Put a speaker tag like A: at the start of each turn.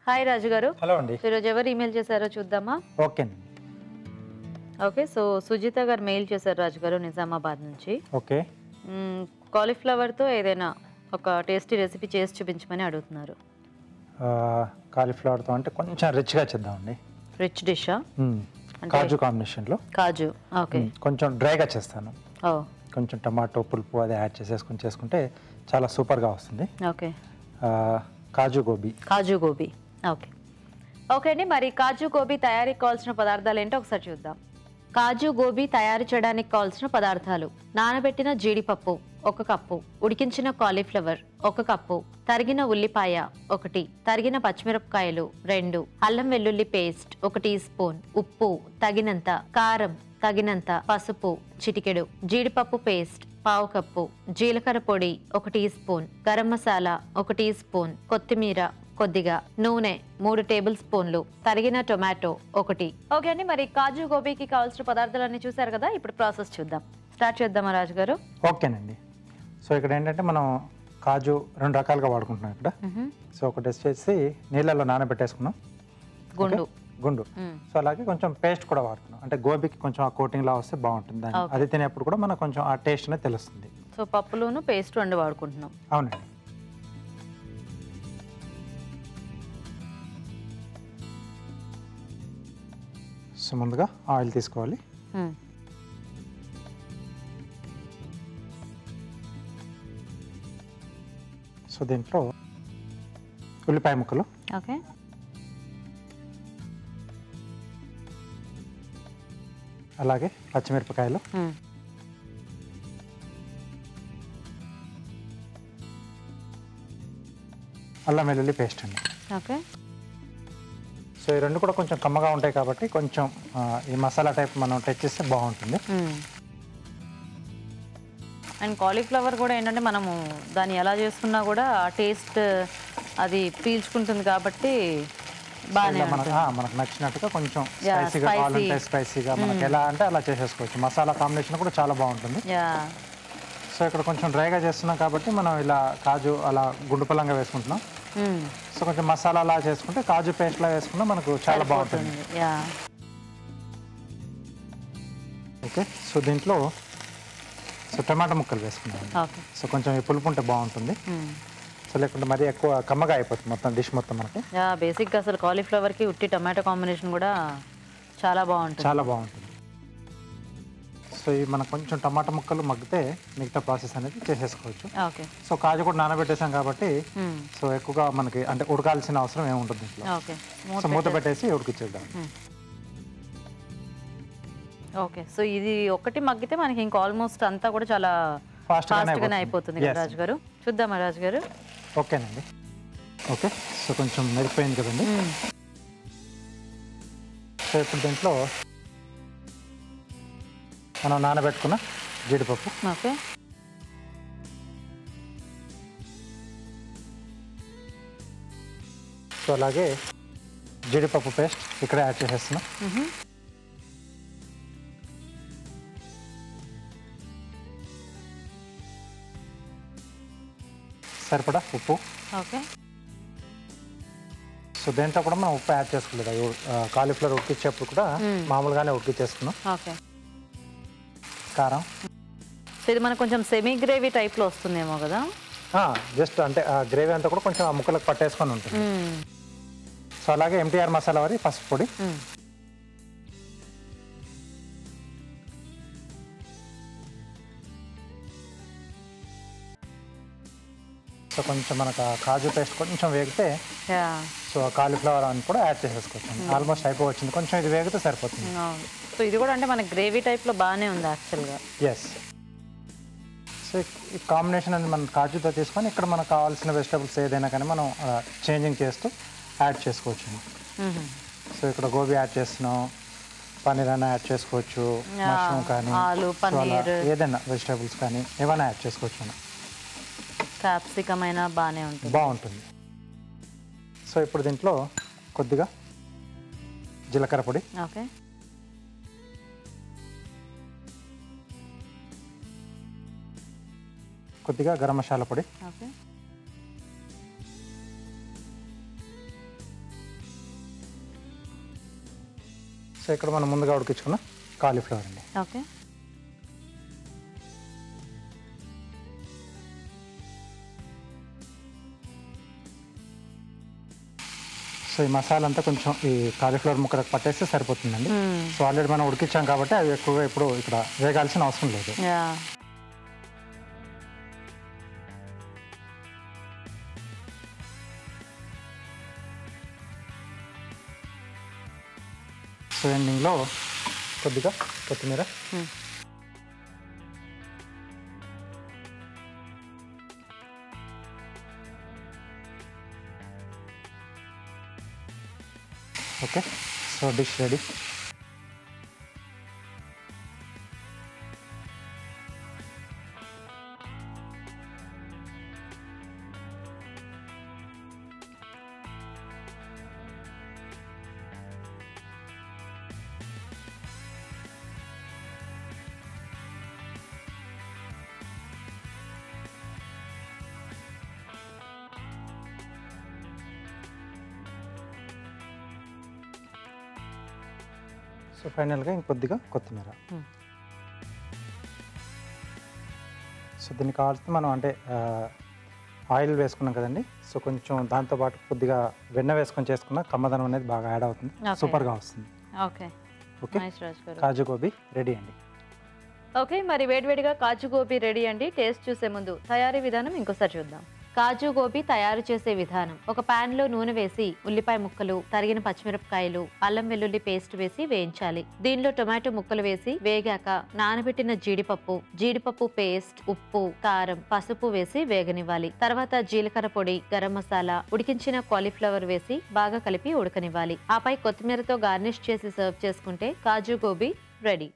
A: Hi రాజు గారు.
B: Hello అండి.
A: ఈరోజు ఎవరు ఈమెయిల్ చేశారో చూద్దామా?
B: ఓకేనండి.
A: ఓకే. సో సుజిత గారు మెయిల్ చేశారు రాజు గారు నిజామాబాద్ నుంచి.
B: ఓకే.
A: కాలీఫ్లవర్తో ఏదైనా ఒక టేస్టీ రెసిపీ చేసి చూపించమని అడుగుతున్నారు.
B: కాలీఫ్లవర్తో అంటే కొంచెం రిచ్గా చేద్దామండి.
A: రిచ్ డిషా?
B: కాజు కాంబినేషన్లో.
A: కాజు. ఓకే.
B: కొంచెం డ్రైగా చేస్తాను.
A: ఓ,
B: కొంచెం టమాటో పులుపు అది యాడ్ చేసుకుంటే చాలా సూపర్గా వస్తుంది.
A: ఓకే.
B: కాజు గోబీ.
A: కాజు గోబీ. ఓకే. ఓకే అండి, మరి కాజు గోబీ తయారీకి కావాల్సిన పదార్థాలు ఏంటో ఒకసారి చూద్దాం. కాజు గోబీ తయారు చేయడానికి కావాల్సిన పదార్థాలు: నానబెట్టిన జీడిపప్పు 1 కప్పు, ఉడికించిన కాలీఫ్లవర్ 1 కప్పు, తరిగిన ఉల్లిపాయ 1, తరిగిన పచ్చిమిరపకాయలు 2, అల్లం వెల్లుల్లి పేస్ట్ 1 టీ స్పూన్, ఉప్పు తగినంత, కారం తగినంత, పసుపు చిటికెడు, జీడిపప్పు పేస్ట్ 1/2 కప్పు, జీలకర్ర పొడి 1 teaspoon, garam masala 1 teaspoon, కొత్తిమీర కొద్దిగా, నూనె 3 టేబుల్ స్పూన్లు, తరిగిన టొమాటో 1. ఓకే అండి, మరి కాజు గోబీకి కావాల్సిన పదార్థాలన్నీ చూసారు కదా, ఇప్పుడు ప్రాసెస్ చూద్దాం. స్టార్ట్ చేద్దామా రాజు గారు?
B: ఓకేనండి. సో ఇక్కడ ఏంటంటే మనం కాజు 2 రకాలుగా వాడుకుంటున్నాం ఇక్కడ. సో ఒకటి వచ్చేసి నీళ్ళల్లో నానబెట్టేసుకున్నాం, గుండు. సో అలాగే కొంచెం పేస్ట్ కూడా వాడుతున్నాం, అంటే గోబీకి కొంచెం ఆ కోటింగ్ లా వస్తే బాగుంటుంది. అది తినేప్పుడు కూడా మనకు కొంచెం ఆ టేస్ట్ అనేది తెలుస్తుంది.
A: సో పప్పులోను పేస్ట్ 2 వాడుకుంటున్నాం.
B: అవునండి. సో ముందుగా ఆయిల్ తీసుకోవాలి. సో దీంట్లో ఉల్లిపాయ ముక్కలు,
A: ఓకే,
B: అలాగే పచ్చిమిరపకాయలు, అల్లం వెల్లుల్లి పేస్ట్ అండి.
A: ఓకే.
B: సో ఈ రెండు కూడా కొంచెం కమ్మగా ఉంటాయి కాబట్టి కొంచెం ఈ మసాలా టైప్ మనం టచ్ చేస్తే బాగుంటుంది.
A: అండ్ కాలీఫ్లవర్ కూడా ఏంటంటే మనము దాన్ని ఎలా చేసుకున్నా కూడా ఆ టేస్ట్ అది పీల్చుకుంటుంది కాబట్టి
B: మనకు నచ్చినట్టుగా కొంచెం స్పైసీగా కావాలంటే స్పైసీగా మనకి ఎలా అంటే అలా చేసేసుకోవచ్చు. మసాలా కాంబినేషన్ కూడా చాలా బాగుంటుంది. సో ఇక్కడ కొంచెం డ్రైగా చేస్తున్నాం కాబట్టి మనం ఇలా కాజు అలా గుండు పల్లంగా వేసుకుంటున్నాం. సో కొంచెం మసాలా అలా చేసుకుంటే కాజు పేస్ట్ లా వేసుకున్నా మనకు చాలా బాగుంటుంది. ఓకే. సో దీంట్లో టమాటా ముక్కలు వేసుకున్నాం. సో కొంచెం ఈ పులుపు ఉంటే బాగుంటుంది. సో లేకుంటే మరీ ఎక్కువ కమ్మగా అయిపోతుంది మొత్తం డిష్ మొత్తం మనకి.
A: బేసిక్గా అసలు కాలీఫ్లవర్కి ఉట్టి టమాటో కాంబినేషన్ కూడా చాలా బాగుంటుంది.
B: సో ఈ మనకు కొంచెం టమాటా ముక్కలు మగ్గితే మిగతా ప్రాసెస్ అనేది చేసేసుకోవచ్చు.
A: ఓకే.
B: సో కాజు కూడా నానబెట్టేసాం కాబట్టి సో ఎక్కువగా మనకి అంటే ఉడకాల్సిన అవసరం ఏముంటుంది ఇంట్లో.
A: ఓకే.
B: సో మూత పెట్టేసి ఉడికిచ్చేద్దాం.
A: ఓకే. సో ఇది ఒకటి మగ్గితే మనకి ఇంకా ఆల్మోస్ట్ అంతా కూడా చాలా ఫాస్ట్గానే అయిపోతుంది కదా రాజు గారు. చూద్దామా రాజు గారు?
B: ఓకేనండి. ఓకే. సో కొంచెం మెరిపోయింది కదండి. సో ఇప్పుడు దీంట్లో మనం నానబెట్టుకున్న జీడిపప్పు,
A: ఓకే,
B: సో అలాగే జీడిపప్పు పేస్ట్ ఇక్కడ యాడ్ చేసేస్తున్నాం. సరిపడా ఉప్పు.
A: ఓకే.
B: సో దేంట్లో కూడా మనం ఉప్పు యాడ్ చేసుకోలేదు. కాలీఫ్లవర్ ఉడికిచ్చేప్పుడు కూడా మామూలుగానే ఉడికిచ్చేసుకున్నాం.
A: ఓకే.
B: కారం.
A: సో ఇది మనకు కొంచెం సెమీ గ్రేవీ టైప్లో వస్తుందేమో కదా?
B: జస్ట్ అంటే ఆ గ్రేవీ అంతా కూడా కొంచెం ఆ ముక్కలకు పట్టేసుకొని ఉంటుంది. సో అలాగే ఎంటీఆర్ మసాలా వరి, పసుపు పొడి, సో కొంచెం మనకు కాజు పేస్ట్ కొంచెం వేగితే సో కాలీఫ్లవర్ అని కూడా యాడ్ చేసేసుకోవచ్చు. ఆల్మోస్ట్ అయిపోవచ్చింది, కొంచెం ఇది వేగితే సరిపోతుంది.
A: సో ఇది కూడా అంటే మన గ్రేవీ టైప్లో బాగానే ఉంది యాక్చువల్గా.
B: ఎస్. సో ఈ కాంబినేషన్ అనేది మనం కాజుతో తీసుకొని ఇక్కడ మనకు కావాల్సిన వెజిటబుల్స్ ఏదైనా కానీ మనం చేంజింగ్ చేస్తూ యాడ్ చేసుకోవచ్చు. సో ఇక్కడ గోబీ యాడ్ చేస్తున్నాం, పన్నీర్ అయినా యాడ్ చేసుకోవచ్చు, మష్రూమ్ కానీ, ఏదైనా వెజిటబుల్స్ కానీ ఏమైనా యాడ్ చేసుకోవచ్చు.
A: క్యాప్సికమ్ అయినా
B: బాగుంటుంది. సో ఇప్పుడు దీంట్లో కొద్దిగా జీలకర్ర పొడి,
A: ఓకే,
B: కొద్దిగా గరం మసాలా పొడి,
A: ఓకే,
B: సో ఇక్కడ మనం ముందుగా ఉడికించుకున్న కాలీఫ్లవర్ అండి.
A: ఓకే.
B: సో ఈ మసాలా అంతా కొంచెం ఈ కాలీఫ్లవర్ ముక్కలకు పట్టేస్తే సరిపోతుందండి. సో ఆల్రెడీ మనం ఉడికించాం కాబట్టి అవి ఎక్కువగా ఇప్పుడు ఇక్కడ వేగాల్సిన అవసరం లేదు. సో ఎండింగ్లో కొద్దిగా కొత్తిమీర, okay. So dish ready. So ఫైనల్గా ఇంకొద్దిగా కొత్తిమీర. సో దీనికి కావాల్సింది మనం అంటే ఆయిల్ వేసుకున్నాం కదండి. సో కొంచెం దాంతోపాటు కొద్దిగా వెన్న వేసుకొని చేసుకున్న కమ్మదనం అనేది బాగా యాడ్ అవుతుంది, సూపర్గా వస్తుంది.
A: ఓకే.
B: ఓకే, కాజు గోబీ రెడీ అండి.
A: ఓకే, మరి వేడివేడిగా కాజు గోబీ రెడీ అండి. టేస్ట్ చూసే ముందు తయారీ విధానం ఇంకోసారి చూద్దాం. కాజు గోబీ తయారు చేసే విధానం: ఒక పాన్ లో నూనె వేసి ఉల్లిపాయ ముక్కలు, తరిగిన పచ్చిమిరపకాయలు, అల్లం వెల్లుల్లి పేస్ట్ వేసి వేయించాలి. దీనిలో టొమాటో ముక్కలు వేసి వేగాక నానబెట్టిన జీడిపప్పు పేస్ట్, ఉప్పు, కారం, పసుపు వేసి వేగనివ్వాలి. తర్వాత జీలకర్ర పొడి, గరం మసాలా, ఉడికించిన కాలీఫ్లవర్ వేసి బాగా కలిపి ఉడకనివ్వాలి. ఆపై కొత్తిమీరతో గార్నిష్ చేసి సర్వ్ చేసుకుంటే కాజు గోబీ రెడీ.